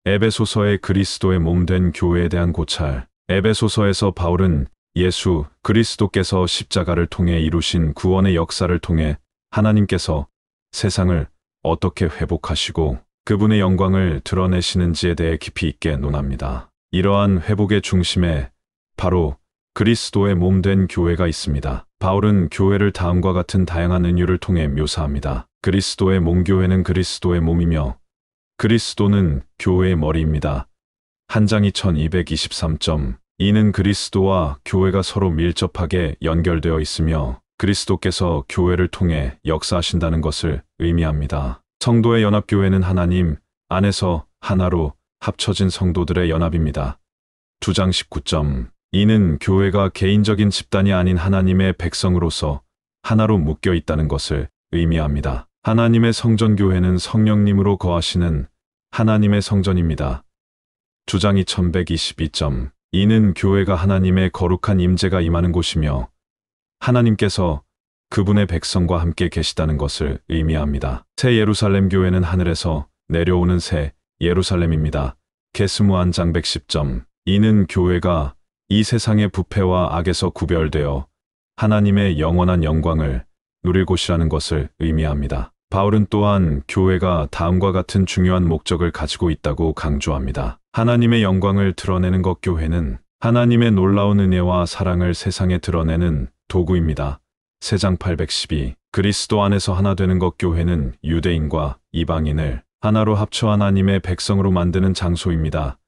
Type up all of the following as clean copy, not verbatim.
에베소서의 그리스도의 몸 된 교회에 대한 고찰. 에베소서에서 바울은 예수 그리스도께서 십자가를 통해 이루신 구원의 역사를 통해 하나님께서 세상을 어떻게 회복하시고 그분의 영광을 드러내시는지에 대해 깊이 있게 논합니다. 이러한 회복의 중심에 바로 그리스도의 몸 된 교회가 있습니다. 바울은 교회를 다음과 같은 다양한 은유를 통해 묘사합니다. 그리스도의 몸. 교회는 그리스도의 몸이며 그리스도는 교회의 머리입니다. 한 장 2223점. 이는 그리스도와 교회가 서로 밀접하게 연결되어 있으며 그리스도께서 교회를 통해 역사하신다는 것을 의미합니다. 성도의 연합교회는 하나님 안에서 하나로 합쳐진 성도들의 연합입니다. 2장 19점. 이는 교회가 개인적인 집단이 아닌 하나님의 백성으로서 하나로 묶여 있다는 것을 의미합니다. 하나님의 성전교회는 성령님으로 거하시는 하나님의 성전입니다. 2장 2122점. 이는 교회가 하나님의 거룩한 임재가 임하는 곳이며 하나님께서 그분의 백성과 함께 계시다는 것을 의미합니다. 새 예루살렘 교회는 하늘에서 내려오는 새 예루살렘입니다. 계스무한 장 110점. 이는 교회가 이 세상의 부패와 악에서 구별되어 하나님의 영원한 영광을 누릴 곳이라는 것을 의미합니다. 바울은 또한 교회가 다음과 같은 중요한 목적을 가지고 있다고 강조합니다. 하나님의 영광을 드러내는 것. 교회는 하나님의 놀라운 은혜와 사랑을 세상에 드러내는 도구입니다. 세 장 812. 그리스도 안에서 하나 되는 것. 교회는 유대인과 이방인을 하나로 합쳐 하나님의 백성으로 만드는 장소입니다.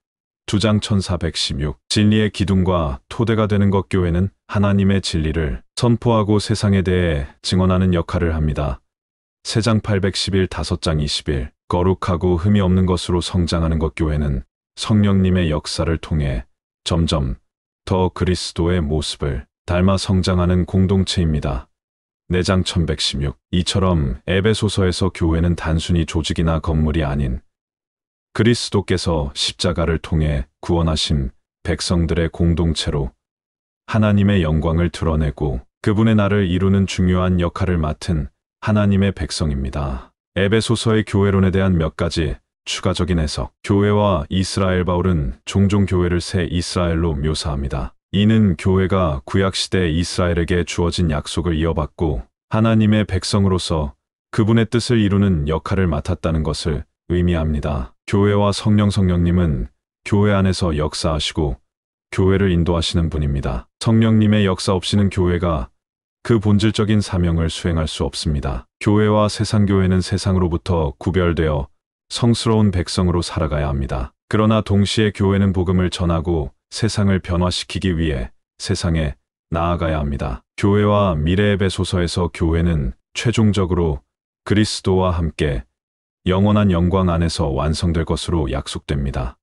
2장 1416. 진리의 기둥과 토대가 되는 것. 교회는 하나님의 진리를 선포하고 세상에 대해 증언하는 역할을 합니다. 3장 811. 5장 20일. 거룩하고 흠이 없는 것으로 성장하는 것. 교회는 성령님의 역사를 통해 점점 더 그리스도의 모습을 닮아 성장하는 공동체입니다. 4장 1116. 이처럼 에베소서에서 교회는 단순히 조직이나 건물이 아닌 그리스도께서 십자가를 통해 구원하신 백성들의 공동체로 하나님의 영광을 드러내고 그분의 나를 이루는 중요한 역할을 맡은 하나님의 백성입니다. 에베소서의 교회론에 대한 몇 가지 추가적인 해석. 교회와 이스라엘. 바울은 종종 교회를 새 이스라엘로 묘사합니다. 이는 교회가 구약시대 이스라엘에게 주어진 약속을 이어받고 하나님의 백성으로서 그분의 뜻을 이루는 역할을 맡았다는 것을 의미합니다. 교회와 성령님은 교회 안에서 역사하시고 교회를 인도하시는 분입니다. 성령님의 역사 없이는 교회가 그 본질적인 사명을 수행할 수 없습니다. 교회와 세상교회는 세상으로부터 구별되어 성스러운 백성으로 살아가야 합니다. 그러나 동시에 교회는 복음을 전하고 세상을 변화시키기 위해 세상에 나아가야 합니다. 교회와 미래. 에베소서에서 교회는 최종적으로 그리스도와 함께 영원한 영광 안에서 완성될 것으로 약속됩니다.